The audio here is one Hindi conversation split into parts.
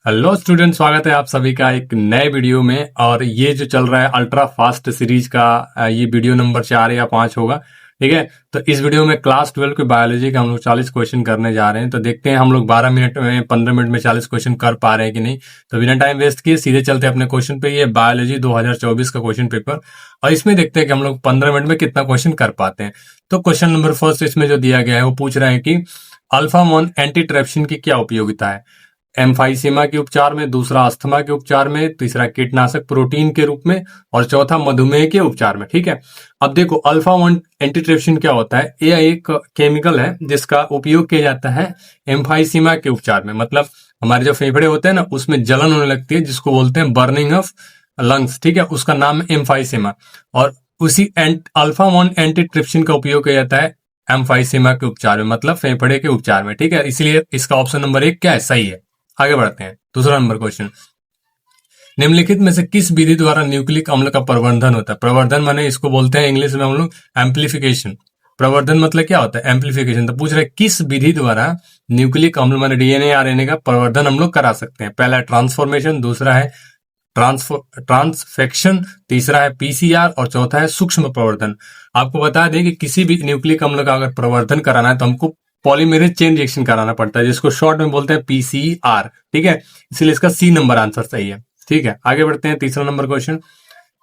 हेलो स्टूडेंट, स्वागत है आप सभी का एक नए वीडियो में। और ये जो चल रहा है अल्ट्रा फास्ट सीरीज का ये वीडियो नंबर 4 या 5 होगा। ठीक है, तो इस वीडियो में क्लास 12 की बायोलॉजी का हम लोग 40 क्वेश्चन करने जा रहे हैं। तो देखते हैं हम लोग 12 मिनट में 15 मिनट में 40 क्वेश्चन कर पा रहे हैं कि नहीं। तो बिना टाइम वेस्ट किए सीधे चलते हैं अपने क्वेश्चन पे। ये बायोलॉजी 2024 का क्वेश्चन पेपर, और इसमें देखते हैं कि हम लोग 15 मिनट में कितना क्वेश्चन कर पाते हैं। तो क्वेश्चन नंबर फर्स्ट इसमें जो दिया गया है वो पूछ रहे हैं कि अल्फा मोन एंटीट्रेप्सिन की क्या उपयोगिता है। एम्फाइसीमा के उपचार में, दूसरा अस्थमा के उपचार में, तीसरा कीटनाशक प्रोटीन के रूप में, और चौथा मधुमेह के उपचार में। ठीक है, अब देखो अल्फा वन एंटीट्रिप्सिन क्या होता है। यह एक केमिकल है जिसका उपयोग किया जाता है एम्फाइसीमा के उपचार में। मतलब हमारे जो फेफड़े होते हैं ना, उसमें जलन होने लगती है जिसको बोलते हैं बर्निंग ऑफ लंग्स। ठीक है, उसका नाम है एम्फाइसीमा, और उसी अल्फा वन एंटीट्रिप्सिन का उपयोग किया जाता है एम्फाइसीमा के उपचार में, मतलब फेफड़े के उपचार में। ठीक है, इसलिए इसका ऑप्शन नंबर 1 क्या है, सही है। आगे बढ़ते हैं, दूसरा नंबर क्वेश्चन। निम्नलिखित में से किस विधि द्वारा न्यूक्लिक अम्ल का प्रवर्धन होता है। प्रवर्धन माने इसको बोलते हैं इंग्लिश में हम लोग एम्प्लीफिकेशन। प्रवर्धन मतलब क्या होता है, एम्प्लीफिकेशन। तो पूछ रहे किस विधि द्वारा न्यूक्लिक अम्ल माने डीएनए आरएनए का प्रवर्धन हम लोग करा सकते हैं। पहला है ट्रांसफॉर्मेशन, दूसरा है ट्रांसफेक्शन, तीसरा है पीसीआर, और चौथा है सूक्ष्म प्रवर्धन। आपको बता दें कि किसी भी न्यूक्लिक अम्ल का अगर प्रवर्धन कराना है तो हमको पॉलीमेरेज चेन रिएक्शन कराना पड़ता है, जिसको शॉर्ट में बोलते हैं पीसीआर। ठीक है, इसलिए इसका सी नंबर आंसर सही है। ठीक है, आगे बढ़ते हैं, तीसरा नंबर क्वेश्चन।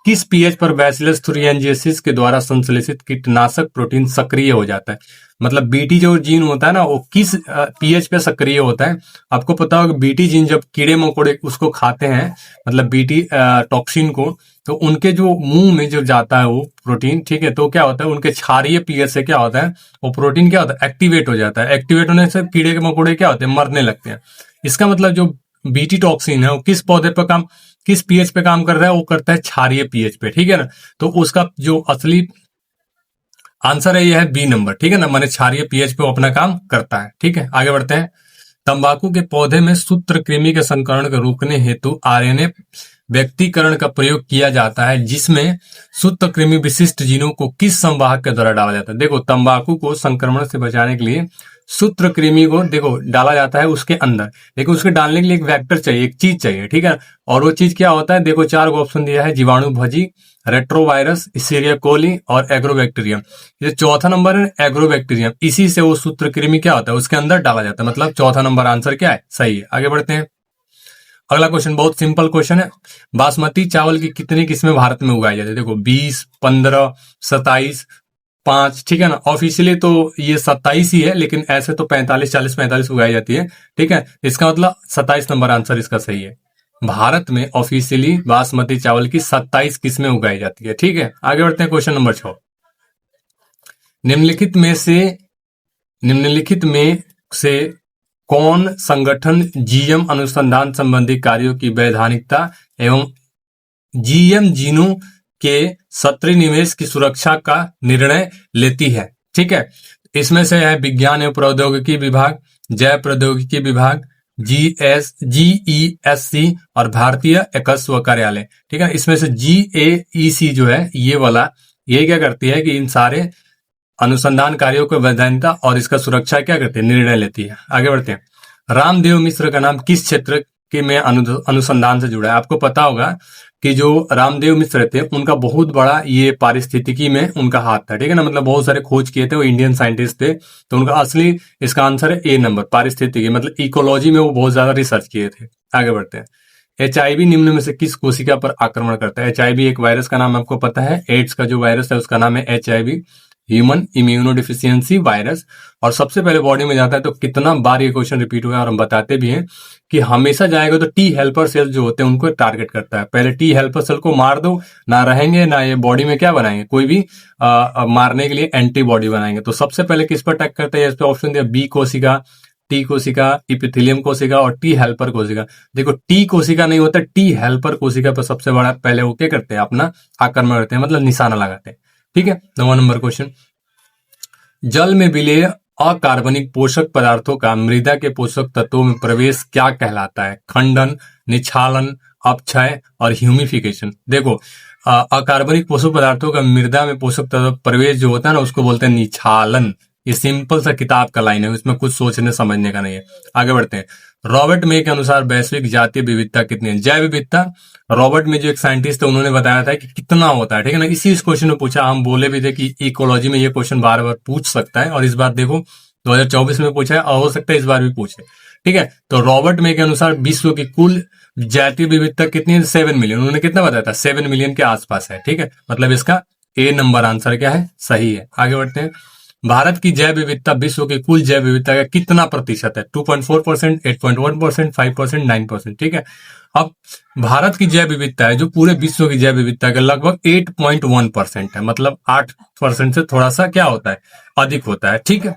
किस पीएच पर बैसिलस थ्यूरियेंसिस के द्वारा संश्लेषित कीटनाशक प्रोटीन सक्रिय हो जाता है। मतलब बीटी जो जीन होता है ना, वो किस पीएच पे सक्रिय होता है। आपको पता होगा बीटी जीन जब कीड़े मकोड़े उसको खाते हैं, मतलब बीटी टॉक्सिन को, तो उनके जो मुंह में जो जाता है वो प्रोटीन, ठीक है, तो क्या होता है उनके क्षारीय पीएच से क्या होता है, वो प्रोटीन क्या होता है, एक्टिवेट हो जाता है। एक्टिवेट होने से कीड़े के मकोड़े क्या होते हैं, मरने लगते हैं। इसका मतलब जो बीटी टॉक्सिन है वो किस पौधे पर काम, किस पीएच पे काम कर रहा है, वो करता है क्षारीय पीएच पे। ठीक है ना, तो उसका जो असली आंसर है ये है बी नंबर। ठीक है ना, माने क्षारीय पीएच पे वो अपना काम करता है। ठीक है, आगे बढ़ते हैं। तंबाकू के पौधे में सूत्रकृमि के संकरण को रोकने हेतु आरएनए व्यक्तीकरण का प्रयोग किया जाता है, जिसमें सूत्रकृमि विशिष्ट जीनों को किस संवाहक के द्वारा डाला जाता है। देखो तंबाकू को संक्रमण से बचाने के लिए सूत्रकृमि को देखो डाला जाता है उसके अंदर, लेकिन उसके डालने के लिए एक वेक्टर चाहिए, एक चीज चाहिए। ठीक है, और वो चीज क्या होता है, देखो 4 ऑप्शन दिया है, जीवाणु भजी, रेट्रोवायरस, इसीरिया कोली और एग्रोबैक्टीरियम। ये चौथा नंबर है एग्रोबैक्टीरियम, इसी से वो सूत्रकृमि क्या होता है उसके अंदर डाला जाता है, मतलब चौथा नंबर आंसर क्या है, सही है। आगे बढ़ते हैं, अगला क्वेश्चन बहुत सिंपल क्वेश्चन है। बासमती चावल की कितनी किस्में भारत में उगाई जाती है। देखो 20, 15, 27, 5। ठीक है ना, ऑफिशियली तो ये 27 ही है, लेकिन ऐसे तो 45, 40, 45 उगाई जाती है। ठीक है, इसका मतलब 27 नंबर आंसर इसका सही है। भारत में ऑफिशियली बासमती चावल की 27 किस्में उगाई जाती है। ठीक है, आगे बढ़ते हैं, क्वेश्चन नंबर 6। निम्नलिखित में से कौन संगठन जीएम अनुसंधान संबंधी कार्यों की वैधानिकता एवं जीएम जीनों के सत्रीय निवेश की सुरक्षा का निर्णय लेती है। ठीक है, इसमें से है विज्ञान एवं प्रौद्योगिकी विभाग, जैव प्रौद्योगिकी विभाग, जीईएससी और भारतीय एकस्व कार्यालय। ठीक है, इसमें से जीएईसी जो है ये वाला, ये क्या करती है कि इन सारे अनुसंधान कार्यों को वैधानिकता और इसका सुरक्षा क्या करती है, निर्णय लेती है। आगे बढ़ते हैं, रामदेव मिश्र का नाम किस क्षेत्र के में अनुसंधान से जुड़ा है। आपको पता होगा कि जो रामदेव मिश्र थे उनका बहुत बड़ा ये पारिस्थितिकी में उनका हाथ था। ठीक है ना, मतलब बहुत सारे खोज किए थे, वो इंडियन साइंटिस्ट थे। तो उनका असली इसका आंसर है ए नंबर, पारिस्थितिकी, मतलब इकोलॉजी में वो बहुत ज्यादा रिसर्च किए थे। आगे बढ़ते हैं, एचआईवी निम्न में से किस कोशिका पर आक्रमण करता है। एचआईवी एक वायरस का नाम आपको पता है, एड्स का जो वायरस है उसका नाम है एचआईवी, ह्यूमन इम्यूनोडिफिशियंसी वायरस। और सबसे पहले बॉडी में जाता है, तो कितना बार ये क्वेश्चन रिपीट हुआ है, और हम बताते भी हैं कि हमेशा जाएगा तो टी हेल्पर सेल जो होते हैं उनको टारगेट करता है। पहले टी हेल्पर सेल को मार दो, ना रहेंगे ना ये बॉडी में क्या बनाएंगे, कोई भी मारने के लिए एंटीबॉडी बनाएंगे। तो सबसे पहले किस पर अटैक करता है, इस पर ऑप्शन दिया बी कोशिका, टी कोशिका, इपिथेलियम कोशिका और टी हेल्पर कोशिका। देखो टी कोशिका नहीं होता, टी हेल्पर कोशिका पर सबसे बड़ा पहले वो क्या करते हैं, अपना आक्रमण करते हैं, मतलब निशाना लगाते हैं। ठीक है, 9वां नंबर क्वेश्चन। जल में विलेय अकार्बनिक पोषक पदार्थों का मृदा के पोषक तत्वों में प्रवेश क्या कहलाता है। खंडन, निक्षालन, अपक्षय और ह्यूमिफिकेशन। देखो अकार्बनिक पोषक पदार्थों का मृदा में पोषक तत्व प्रवेश जो होता है ना, उसको बोलते हैं निक्षालन। ये सिंपल सा किताब का लाइन है, इसमें कुछ सोचने समझने का नहीं है। आगे बढ़ते हैं। रॉबर्ट मे के अनुसार वैश्विक जातीय विविधता कितनी है? जैव विविधता, रॉबर्ट मे जो एक साइंटिस्ट है उन्होंने बताया था कि कितना होता है, ठीक है ना। इसी इस क्वेश्चन में पूछा, हम बोले भी थे कि इकोलॉजी में ये क्वेश्चन बार बार पूछ सकता है, और इस बार देखो 2024 में पूछा है और हो सकता है इस बार भी पूछे, ठीक है। तो रॉबर्ट मे के अनुसार विश्व की कुल जातीय विविधता कितनी है? 7 मिलियन। उन्होंने कितना बताया था? 7 मिलियन के आसपास है, ठीक है। मतलब इसका ए नंबर आंसर क्या है? सही है। आगे बढ़ते हैं। भारत की जैव विविधता विश्व की कुल जैव विविधता का कितना प्रतिशत है? 2.4%, 8.1%, 5%, 9%, ठीक है। अब भारत की जैव विविधता है जो पूरे विश्व की जैव विविधता का लगभग 8.1% है, मतलब 8% से थोड़ा सा क्या होता है? अधिक होता है, ठीक है।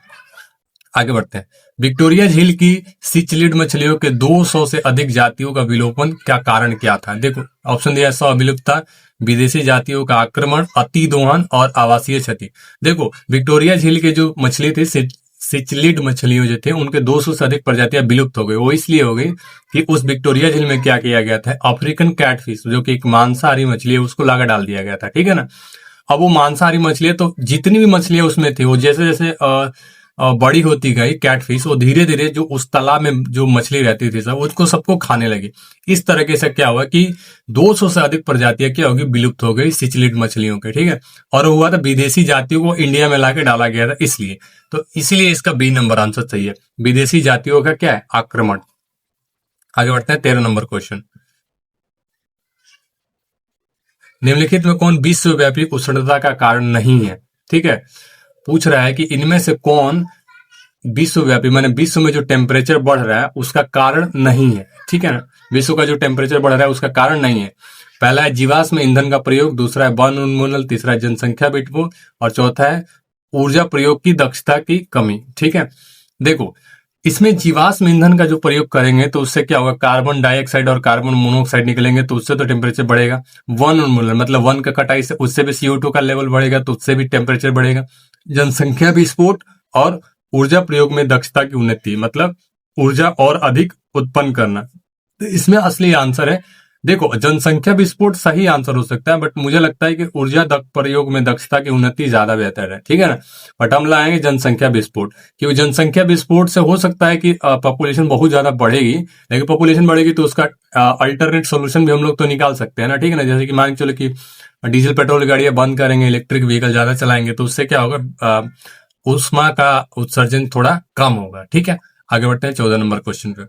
आगे बढ़ते हैं। विक्टोरिया झील की सिचलिड मछलियों के 200 से अधिक जातियों का विलोपन क्या कारण क्या था? देखो ऑप्शन दिया है, विलुप्तता, विदेशी जातियों का आक्रमण, अति दोहन और आवासीय क्षति। देखो विक्टोरिया झील के जो मछली थी सिचलिड मछलियों जो थे उनके 200 से अधिक प्रजातियां विलुप्त हो गई। वो इसलिए हो गई कि उस विक्टोरिया झील में क्या किया गया था? अफ्रीकन कैटफिश जो कि एक मांसाहारी मछली है उसको लाकर डाल दिया गया था, ठीक है ना। अब वो मांसाहारी मछली है तो जितनी भी मछलियां उसमें थी वो जैसे जैसे बड़ी होती गई कैटफिश, वो धीरे धीरे जो उस तालाब में जो मछली रहती थी सब उसको सबको खाने लगी। इस तरीके से क्या हुआ कि 200 से अधिक प्रजातियां क्या होगी? विलुप्त हो गई सिचलिड मछलियों के, ठीक है। और हुआ था विदेशी जातियों को इंडिया में लाके डाला गया था इसलिए, तो इसलिए इसका बी नंबर आंसर सही है। विदेशी जातियों का क्या है? आक्रमण। आगे बढ़ते हैं 13 नंबर क्वेश्चन। निम्नलिखित में कौन विश्वव्यापी उष्णता का कारण नहीं है? ठीक है, पूछ रहा है कि इनमें से कौन विश्वव्यापी माने विश्व में जो टेम्परेचर बढ़ रहा है उसका कारण नहीं है, ठीक है ना। विश्व का जो टेम्परेचर बढ़ रहा है उसका कारण नहीं है। पहला है जीवाश्म ईंधन का प्रयोग, दूसरा है वन उन्मूलन, तीसरा है जनसंख्या विस्फोट और चौथा है ऊर्जा प्रयोग की दक्षता की कमी, ठीक है। देखो इसमें जीवाश्म ईंधन का जो प्रयोग करेंगे तो उससे क्या होगा? कार्बन डाइऑक्साइड और कार्बन मोनोऑक्साइड निकलेंगे तो उससे तो टेम्परेचर बढ़ेगा। वन उन्मूलन मतलब वन का कटाई से उससे भी CO2 का लेवल बढ़ेगा तो उससे भी टेम्परेचर बढ़ेगा। जनसंख्या विस्फोट और ऊर्जा प्रयोग में दक्षता की उन्नति मतलब ऊर्जा और अधिक उत्पन्न करना। तो इसमें असली आंसर है, देखो जनसंख्या विस्फोट सही आंसर हो सकता है बट मुझे लगता है कि ऊर्जा प्रयोग में दक्षता की उन्नति ज्यादा बेहतर है, ठीक है ना। बट हम लाएंगे जनसंख्या विस्फोट, क्योंकि जनसंख्या विस्फोट से हो सकता है कि पॉपुलेशन बहुत ज्यादा बढ़ेगी, लेकिन पॉपुलेशन बढ़ेगी तो उसका अल्टरनेट सोल्यूशन भी हम लोग तो निकाल सकते हैं ना, ठीक है ना। जैसे कि मान के चलो कि डीजल पेट्रोल गाड़ियां बंद करेंगे, इलेक्ट्रिक व्हीकल ज्यादा चलाएंगे तो उससे क्या होगा? ऊष्मा का उत्सर्जन थोड़ा कम होगा, ठीक है। आगे बढ़ते हैं 14 नंबर क्वेश्चन पे।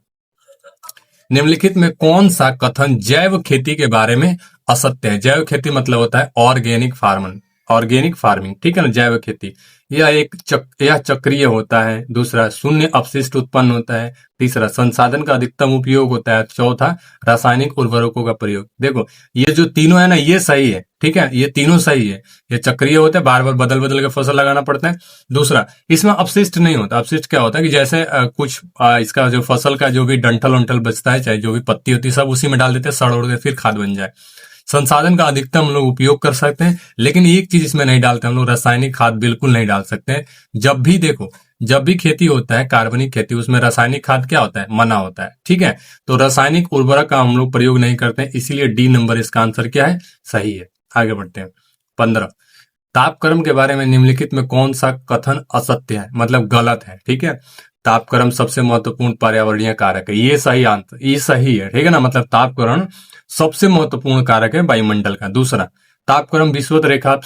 निम्नलिखित में कौन सा कथन जैव खेती के बारे में असत्य है? जैव खेती मतलब होता है ऑर्गेनिक फार्मिंग, ठीक है ना। जैव खेती यह चक्रीय होता है, दूसरा शून्य अपशिष्ट उत्पन्न होता है, तीसरा संसाधन का अधिकतम उपयोग होता है, चौथा रासायनिक उर्वरकों का प्रयोग। देखो ये जो तीनों है ना ये सही है, ठीक है, ये तीनों सही है। ये चक्रीय होता है, बार बार बदल बदल के फसल लगाना पड़ता है। दूसरा इसमें अपशिष्ट नहीं होता। अपशिष्ट क्या होता है कि जैसे कुछ इसका जो फसल का जो भी डंठल वंठल बचता है, चाहे जो भी पत्ती होती है सब उसी में डाल देते हैं, सड़ उड़ के फिर खाद बन जाए। संसाधन का अधिकतम हम लोग उपयोग कर सकते हैं, लेकिन एक चीज इसमें नहीं डालते हम लोग, रासायनिक खाद बिल्कुल नहीं डाल सकते हैं। जब भी खेती होता है कार्बनिक खेती, उसमें रासायनिक खाद क्या होता है? मना होता है, ठीक है। तो रासायनिक उर्वरक का हम लोग प्रयोग नहीं करते हैं, इसीलिए डी नंबर इसका आंसर क्या है? सही है। आगे बढ़ते हैं 15। तापक्रम के बारे में निम्नलिखित में कौन सा कथन असत्य है मतलब गलत है? ठीक है, तापक्रम सबसे महत्वपूर्ण पर्यावरणीय कारक है, ये सही आंसर, ये सही है, ठीक है ना। मतलब तापक्रम सबसे महत्वपूर्ण कारक है वायुमंडल का। दूसरा, तापक्रम विषुवत रेखा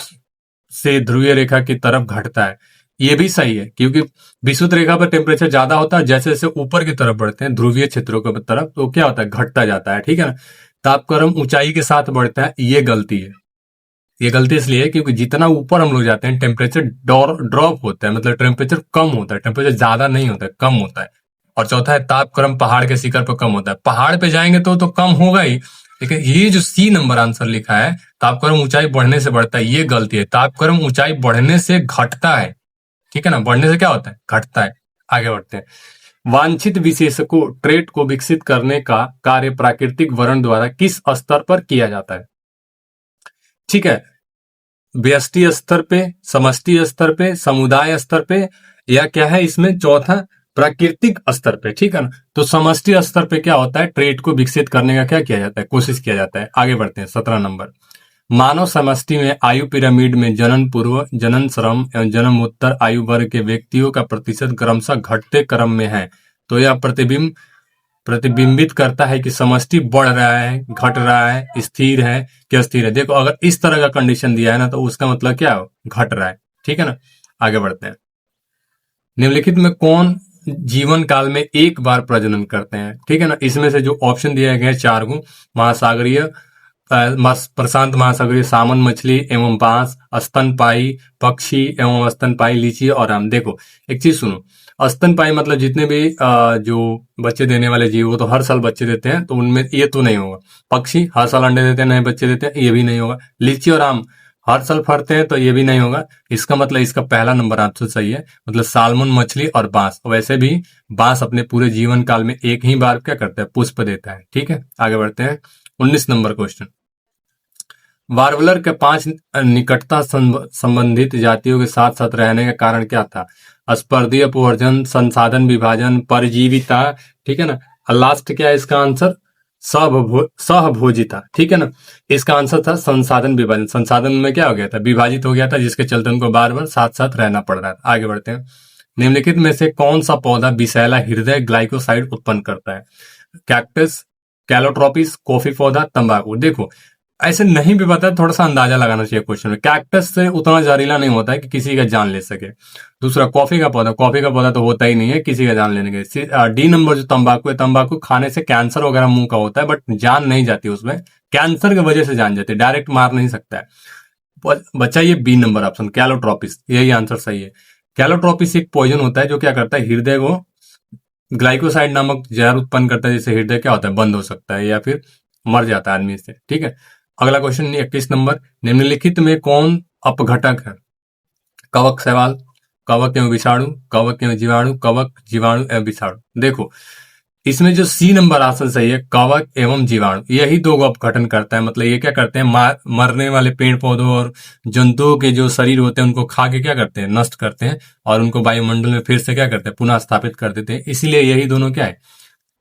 से ध्रुवीय रेखा की तरफ घटता है, ये भी सही है, क्योंकि विषुवत रेखा पर टेम्परेचर ज्यादा होता है, जैसे जैसे ऊपर की तरफ बढ़ते हैं ध्रुवीय क्षेत्रों की तरफ तो क्या होता है? घटता जाता है, ठीक है ना। तापक्रम ऊंचाई के साथ बढ़ता है, ये गलती है। ये गलती इसलिए है क्योंकि जितना ऊपर हम लोग जाते हैं टेम्परेचर ड्रॉप होता है, मतलब टेम्परेचर कम होता है, टेम्परेचर ज्यादा नहीं होता है, कम होता है। और चौथा है तापक्रम पहाड़ के शिखर पर कम होता है। पहाड़ पे जाएंगे तो कम होगा ही, लेकिन ये जो सी नंबर आंसर लिखा है तापक्रम ऊंचाई बढ़ने से बढ़ता है, ये गलती है। तापक्रम ऊंचाई बढ़ने से घटता है, ठीक है ना, बढ़ने से क्या होता है? घटता है। आगे बढ़ते हैं। वांछित विशेषकों ट्रेट को विकसित करने का कार्य प्राकृतिक वर्ण द्वारा किस स्तर पर किया जाता है? ठीक है, व्यष्टि स्तर पे, समष्टि स्तर पे, समुदाय स्तर पे, या क्या है इसमें चौथा प्राकृतिक स्तर पे, ठीक है ना। तो समष्टि स्तर पे क्या होता है? ट्रेड को विकसित करने का क्या किया जाता है? कोशिश किया जाता है। आगे बढ़ते हैं 17 नंबर। मानव समष्टि में आयु पिरामिड में जनन पूर्व, जनन श्रम एवं जन्मोत्तर आयु वर्ग के व्यक्तियों का प्रतिशत क्रमशः घटते क्रम में है। तो यह प्रतिबिंबित करता है कि समष्टि बढ़ रहा है, घट रहा है, स्थिर है कि अस्थिर है। देखो अगर इस तरह का कंडीशन दिया है ना तो उसका मतलब क्या है, घट रहा है। ठीक है ना, आगे बढ़ते हैं। निम्नलिखित में कौन जीवन काल में एक बार प्रजनन करते हैं? ठीक है ना, इसमें से जो ऑप्शन दिए गए 4 गो, महासागरीय प्रशांत महासागरीय सामन मछली एवं बांस, स्तनपाई पक्षी एवं स्तनपाई लीची और आम। देखो एक चीज सुनो, स्तनपाई मतलब जितने भी जो बच्चे देने वाले जीव वो तो हर साल बच्चे देते हैं, तो उनमें ये तो नहीं होगा। पक्षी हर साल अंडे देते हैं, नए बच्चे देते हैं, ये भी नहीं होगा। लीची और आम हर साल फरते हैं, तो ये भी नहीं होगा। इसका मतलब इसका पहला नंबर आंसर सही है, मतलब सालमन मछली और बांस। वैसे भी बांस अपने पूरे जीवन काल में एक ही बार क्या करता है, पुष्प देता है। ठीक है, आगे बढ़ते हैं। 19 नंबर क्वेश्चन, वार्वलर के 5 निकटता संबंधित जातियों के साथ साथ रहने का कारण क्या था? स्पर्धीय अपवर्जन, संसाधन विभाजन, परजीविता। ठीक है ना, लास्ट क्या है इसका आंसर? सहभोजिता। ठीक है ना, इसका आंसर था संसाधन विभाजन। संसाधन में क्या हो गया था, विभाजित हो गया था, जिसके चलते उनको बार बार साथ साथ रहना पड़ रहा था। आगे बढ़ते हैं। निम्नलिखित में से कौन सा पौधा विषैला हृदय ग्लाइकोसाइड उत्पन्न करता है? कैक्टस, कैलोट्रोपिस, कॉफी पौधा, तंबाकू। देखो ऐसे नहीं भी पता, थोड़ा सा अंदाजा लगाना चाहिए क्वेश्चन में। कैक्टस से उतना जहरीला नहीं होता है कि किसी का जान ले सके। दूसरा कॉफी का पौधा तो होता ही नहीं है किसी का जान लेने के। डी नंबर जो तंबाकू है, तंबाकू खाने से कैंसर वगैरह मुंह का होता है, बट जान नहीं जाती उसमें, कैंसर की वजह से जान जाती है, डायरेक्ट मार नहीं सकता है। बच्चा ये बी नंबर ऑप्शन कैलोट्रोपिस, यही आंसर सही है। कैलोट्रोपिस एक पॉइजन होता है जो क्या करता है, हृदय को ग्लाइकोसाइड नामक जहर उत्पन्न करता है, जिससे हृदय क्या होता है, बंद हो सकता है या फिर मर जाता है आदमी से। ठीक है, अगला क्वेश्चन 21 नंबर, निम्नलिखित में कौन अपघटक है? कवक सवाल, कवक एवं विषाणु, कवक एवं जीवाणु, कवक जीवाणु एवं विषाणु। देखो इसमें जो सी नंबर आंसर सही है, कवक एवं जीवाणु, यही दो को अपघटन करता है। मतलब ये क्या करते हैं, मरने वाले पेड़ पौधों और जंतुओं के जो शरीर होते हैं उनको खा के क्या करते हैं, नष्ट करते हैं, और उनको वायुमंडल में फिर से क्या करते हैं, पुनः स्थापित कर देते हैं। इसीलिए यही दोनों क्या है,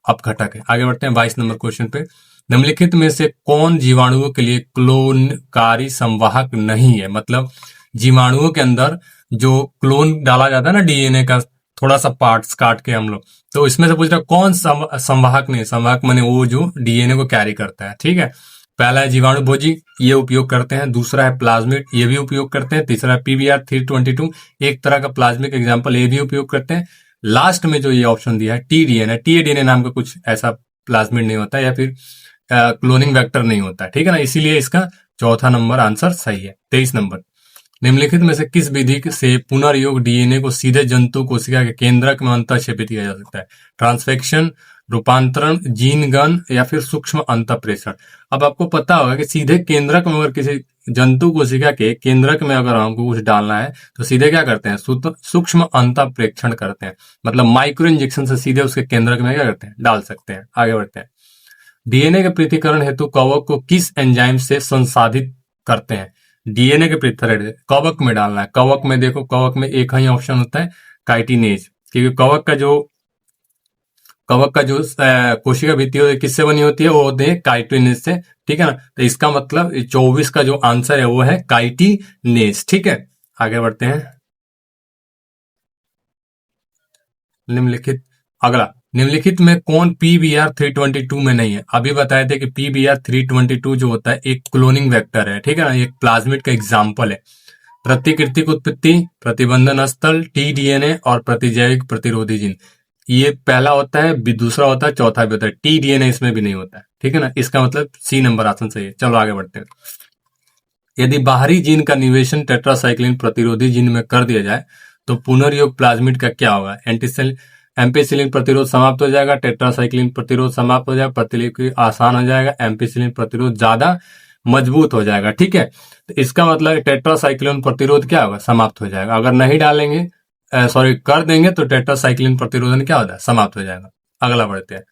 अपघटक है। आगे बढ़ते हैं 22 नंबर क्वेश्चन पे, निम्नलिखित में से कौन जीवाणुओं के लिए क्लोनकारी संवाहक नहीं है? मतलब जीवाणुओं के अंदर जो क्लोन डाला जाता है ना, डीएनए का थोड़ा सा पार्ट्स काट के हम लोग, तो इसमें से पूछ रहा कौन संवाहक नहीं? संवाहक माने वो जो डीएनए को कैरी करता है। ठीक है, पहला है जीवाणु भोजी, ये उपयोग करते हैं। दूसरा है प्लाज्मिड, ये भी उपयोग करते हैं। तीसरा है पीबीआर 322, एक तरह का प्लाज्मिक एग्जाम्पल, ये भी उपयोग करते हैं। लास्ट में जो ये ऑप्शन दिया है टीडीएनए, टीडीएनए नाम का कुछ ऐसा प्लाज्मिड नहीं होता या फिर क्लोनिंग वेक्टर नहीं होता। ठीक है ना, इसीलिए इसका चौथा नंबर आंसर सही है। 23 नंबर, निम्नलिखित में से किस विधि से पुनर्योग डीएनए को सीधे जंतु कोशिका के केंद्रक में अंतःक्षेपित किया जा सकता है? ट्रांसफेक्शन, रूपांतरण, जीन गन या फिर सूक्ष्म अंतःप्रेषण। अब आपको पता होगा कि सीधे केंद्रक में अगर किसी जंतु कोशिका के केंद्रक में अगर हमको कुछ डालना है तो सीधे क्या करते हैं, सूक्ष्म अंतःप्रेक्षण करते हैं। मतलब माइक्रो इंजेक्शन से सीधे उसके केंद्रक में क्या करते हैं, डाल सकते हैं। आगे बढ़ते हैं। डीएनए के पृथक्करण हेतु कवक को किस एंजाइम से संसाधित करते हैं? डीएनए के पृथक्करण कवक में डालना है। कवक में देखो, कवक में एक ही ऑप्शन होता है, काइटिनेज, क्योंकि कवक का जो कोशिका भित्ति होती है किससे बनी होती है, वो होते हैं काइटिनेज से। ठीक है ना, तो इसका मतलब 24 का जो आंसर है वो है काइटिनेज। ठीक है, आगे बढ़ते हैं। निम्नलिखित में कौन पीबीआर 322 में नहीं है? अभी बताए थे कि पीबीआर 322 जो होता है एक क्लोनिंग वेक्टर है। ठीक है ना, एक प्लाज्मिड का एग्जाम्पल है। प्रतिकृतिक उत्पत्ति, प्रतिबंधन स्थल, टीडीएनए और प्रतिजैविक प्रतिरोधी जीन, ये पहला होता है, दूसरा होता है, चौथा भी होता है। टीडीएनए इसमें भी नहीं होता है। ठीक है ना, इसका मतलब सी नंबर ऑप्शन सही है। चलो आगे बढ़ते हैं। यदि बाहरी जीन का निवेशन टेट्रासाइक्लिन प्रतिरोधी जीन में कर दिया जाए तो पुनर्योग प्लाज्मिड का क्या होगा? एम्पिसिलिन प्रतिरोध समाप्त हो जाएगा, टेट्रासाइक्लिन प्रतिरोध समाप्त हो जाएगा, प्रतिलिपि आसान हो जाएगा, एम्पिसिलिन प्रतिरोध ज्यादा मजबूत हो जाएगा। ठीक है, तो इसका मतलब टेट्रासाइक्लिन प्रतिरोध क्या होगा, समाप्त हो जाएगा। अगर नहीं डालेंगे, कर देंगे तो टेट्रासाइक्लिन प्रतिरोधन क्या होता है, समाप्त हो जाएगा। अगला बढ़ते हैं।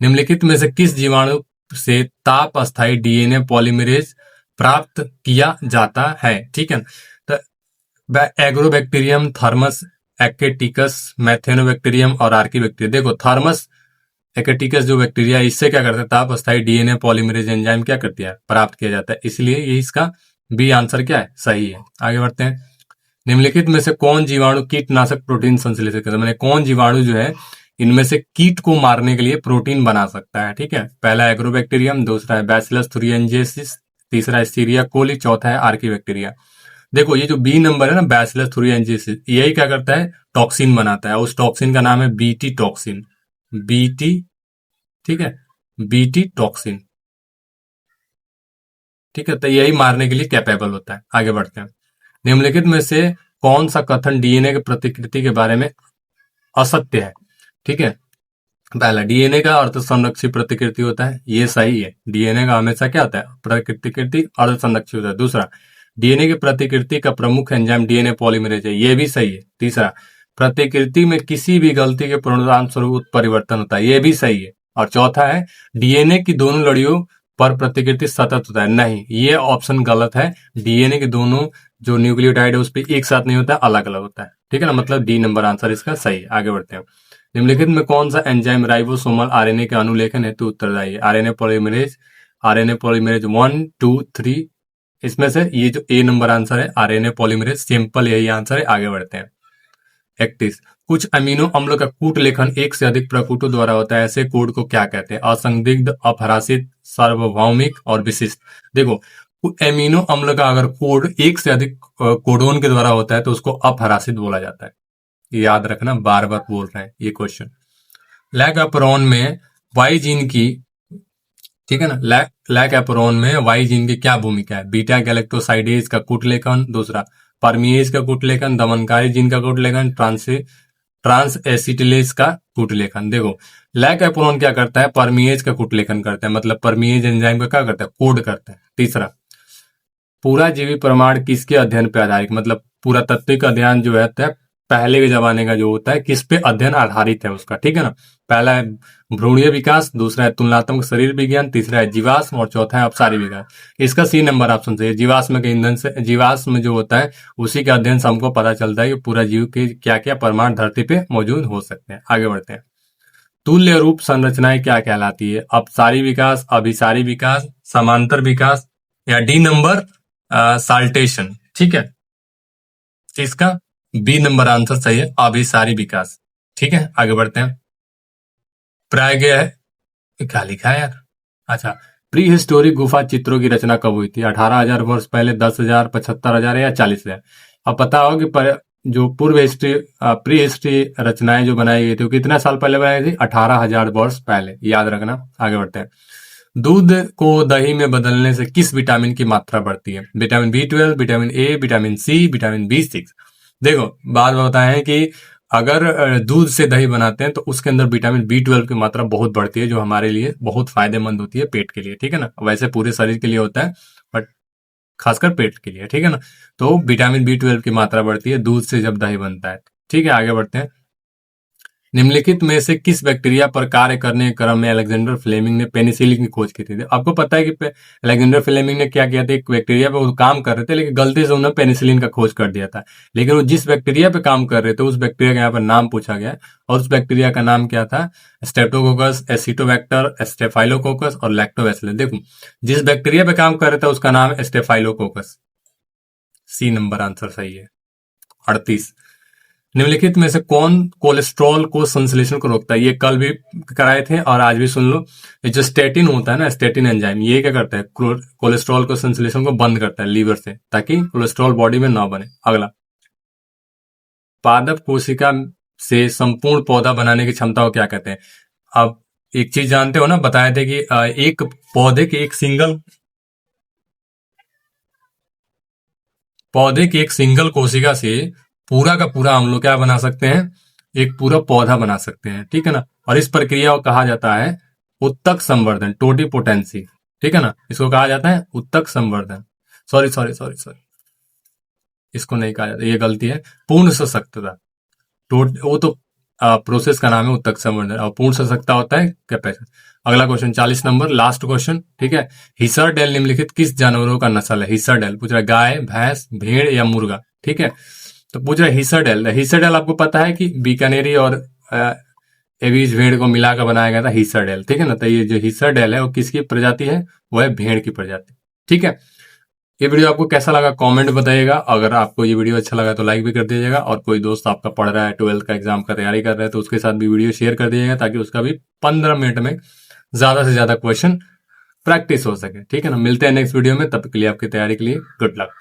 निम्नलिखित में से किस जीवाणु से ताप अस्थायी डीएनए पॉलीमरेज प्राप्त किया जाता है? ठीक है, तो एग्रोबैक्टीरियम, थर्मस एक्केटिकस, मैथेनोबैक्टीरियम और आर्कीबैक्टीरियम। देखो थर्मस एकेटिकस जो बैक्टीरिया है, इससे क्या करता है, ताप अस्थायी डीएनए पॉलीमरेज एंजाइम क्या करती है, प्राप्त किया जाता है। इसलिए ये इसका बी आंसर क्या है, सही है। आगे बढ़ते हैं। निम्नलिखित में से कौन जीवाणु कीटनाशक प्रोटीन संश्लेषित करता है, मैंने कौन जीवाणु जो है इनमें से कीट को मारने के लिए प्रोटीन बना सकता है। ठीक है, पहला एग्रोबैक्टीरियम, दूसरा है बैसिलस थुरिएंजेसिस, तीसरा है सीरिया कोली, चौथा है आर्कीबैक्टीरिया। देखो ये जो बी नंबर है ना, बैसिलस थुरिएंजेसिस, यही क्या करता है, टॉक्सिन बनाता है। उस टॉक्सिन का नाम है बीटी टॉक्सिन, बीटी। ठीक है, बीटी टॉक्सिन। ठीक है, तो यही मारने के लिए कैपेबल होता है। आगे बढ़ते हैं। निम्नलिखित में से कौन सा कथन डीएनए की प्रतिकृति के बारे में असत्य है। ठीक है, पहला, डीएनए का अर्ध संरक्षी प्रतिकृति होता है, ये सही है। डीएनए का हमेशा क्या होता है, प्रतिकृति अर्ध संरक्षी होता है। दूसरा, डीएनए की प्रतिकृति का प्रमुख एंजाइम डीएनए पॉलीमरेज है, ये भी सही है। तीसरा, प्रतिकृति में किसी भी गलती के परिणाम स्वरूप उत्परिवर्तन होता है, ये भी सही है। और चौथा है, डीएनए की दोनों लड़ियों पर प्रतिकृति सतत होता है, नहीं, ये ऑप्शन गलत है। डीएनए के दोनों जो न्यूक्लियोटाइड है उस पर एक साथ नहीं होता है, अलग अलग होता है। ठीक है ना, मतलब डी नंबर आंसर इसका सही है। आगे बढ़ते हैं। निम्नलिखित में कौन सा एंजाइम राइबोसोमल आरएनए के अनुलेखन हेतु उत्तरदायी है। आरएनए पॉलीमरेज 1, 2, 3, इसमें से ये जो ए नंबर आंसर है आरएनए पॉलीमरेज, सिंपल यही आंसर है। आगे बढ़ते हैं। 31, कुछ अमीनो अम्ल का कूट लेखन एक से अधिक प्रकूटों द्वारा होता है, ऐसे कोड को क्या कहते हैं। असंदिग्ध, अपहरासित, सार्वभौमिक और विशिष्ट। देखो, एमिनो अम्ल का अगर कोड एक से अधिक कोडोन के द्वारा होता है तो उसको अपहरासित बोला जाता है। याद रखना, बार बार बोल रहे हैं ये क्वेश्चन। लैक एपरॉन में वाई जीन की, ठीक है ना, लैक एपरॉन में वाई जीन की क्या भूमिका है। बीटा गैलेक्टोसाइडेज का कूट लेखन, दूसरा परमिएज का कूट लेखन, दमनकारी जीन का कूट लेखन, ट्रांस एसिटिलेज का कूट लेखन। देखो, लैक एपरॉन क्या करता है, परमिएज का कूट लेखन करता है, मतलब परमिएज एंजाइम का क्या करता है, कोड करता है। तीसरा, पूरा जीवी प्रमाण किसके अध्ययन पे आधारित, मतलब पूरा तत्विक अध्ययन जो है पहले के जमाने का जो होता है किस पे अध्ययन आधारित है उसका। ठीक है ना, पहला है भ्रूणीय विकास, दूसरा है तुलनात्मक शरीर विज्ञान, तीसरा है जीवाश्म और चौथा है अपसारी विज्ञान। इसका सी नंबर ऑप्शन सही है। जीवाश्म के ईंधन से, जीवाश्म जो होता है उसी के अध्ययन से हमको पता चलता है कि पूरा जीव के क्या क्या प्रमाण धरती पे मौजूद हो सकते हैं। आगे बढ़ते हैं। तुल्य रूप संरचनाएं क्या कहलाती है। अपसारी विकास, अभिसारी विकास, समांतर विकास, या डी नंबर साल्टेशन। ठीक है, इसका बी नंबर आंसर सही है, अभिसारी विकास। ठीक है, आगे बढ़ते हैं। प्रायः है, क्या लिखा है यार, अच्छा, प्री हिस्टोरिक गुफा चित्रों की रचना कब हुई थी। 18,000 वर्ष पहले, 10,000, 75,000 या 40,000। अब पता हो कि जो पूर्व हिस्ट्री, प्री हिस्ट्री रचनाएं जो बनाई गई थी वो कितना साल पहले बनाई थी, 18,000 वर्ष पहले, याद रखना। आगे बढ़ते हैं। दूध को दही में बदलने से किस विटामिन की मात्रा बढ़ती है। Vitamin B12, vitamin A, vitamin C, vitamin B6। देखो, बात बताए हैं कि अगर दूध से दही बनाते हैं तो उसके अंदर विटामिन B12 की मात्रा बहुत बढ़ती है, जो हमारे लिए बहुत फायदेमंद होती है पेट के लिए। ठीक है ना, वैसे पूरे शरीर के लिए होता है बट खासकर पेट के लिए। ठीक है ना, तो विटामिन B12 की मात्रा बढ़ती है दूध से जब दही बनता है। ठीक है, आगे बढ़ते हैं। निम्नलिखित में से किस बैक्टीरिया पर कार्य करने के क्रम में अलेक्जेंडर फ्लेमिंग ने पेनिसिलिन की खोज की थी। आपको पता है कि अलेक्जेंडर फ्लेमिंग ने क्या किया था, एक बैक्टीरिया पे वो काम कर रहे थे लेकिन गलती से उन्होंने पेनिसिलिन का खोज कर दिया था। लेकिन वो जिस बैक्टीरिया पे काम कर रहे थे उस बैक्टीरिया का यहाँ पर नाम पूछा गया और उस बैक्टीरिया का नाम क्या था, स्ट्रेप्टोकोकस, एसिटोबैक्टर, स्टेफाइलोकोकस और लैक्टोबैसिलस। देखो, जिस बैक्टीरिया पे काम कर रहे थे उसका नाम है स्टेफाइलोकोकस, सी नंबर आंसर सही है। 38, निम्नलिखित में से कौन कोलेस्ट्रॉल को संश्लेषण को रोकता है। ये कल भी कराए थे और आज भी सुन लो। ये जो स्टेटिन होता है ना, स्टेटिन एंजाइम, ये क्या करता है, कोलेस्ट्रॉल को संश्लेषण को बंद करता है लीवर से, ताकि कोलेस्ट्रॉल बॉडी में ना बने। अगला, पादप कोशिका से संपूर्ण पौधा बनाने की क्षमता को क्या कहते हैं। अब एक चीज जानते हो ना, बताए थे कि एक पौधे की एक सिंगल कोशिका से पूरा का पूरा हम लोग क्या बना सकते हैं, एक पूरा पौधा बना सकते हैं। ठीक है ना, और इस प्रक्रिया को कहा जाता है उत्तक संवर्धन, टोटिपोटेंसी। ठीक है ना, इसको कहा जाता है उत्तक संवर्धन। सॉरी सॉरी सॉरी सॉरी, इसको नहीं कहा जाता, ये गलती है। पूर्ण सशक्तता, वो तो प्रोसेस का नाम है उत्तक संवर्धन, और पूर्ण सशक्तता होता है कैपेसिटी। अगला क्वेश्चन 40 नंबर, लास्ट क्वेश्चन। ठीक है, हिसरडेल निम्नलिखित किस जानवरों का नस्ल है। हिसरडेल पूछ रहा है गाय, भैंस, भेड़ या मुर्गा। ठीक है, तो पूछ रहा है हिसरडेल। हिसरडेल आपको पता है कि बीकानेरी और एवीज भेड़ को मिलाकर बनाया गया था हिस्सरडेल, ठीक है ना। तो ये जो हिस्सरडेल है वो किसकी प्रजाति है, वो है भेड़ की प्रजाति, ठीक है। ये वीडियो आपको कैसा लगा कमेंट बताइएगा। अगर आपको ये वीडियो अच्छा लगा तो लाइक भी कर दीजिएगा, और कोई दोस्त आपका पढ़ रहा है 12th का एग्जाम का तैयारी कर रहा है तो उसके साथ भी वीडियो शेयर कर दीजिएगा, ताकि उसका भी 15 मिनट में ज्यादा से ज्यादा क्वेश्चन प्रैक्टिस हो सके, ठीक है ना। मिलते हैं नेक्स्ट वीडियो में, तब के लिए आपकी तैयारी के लिए गुड लक।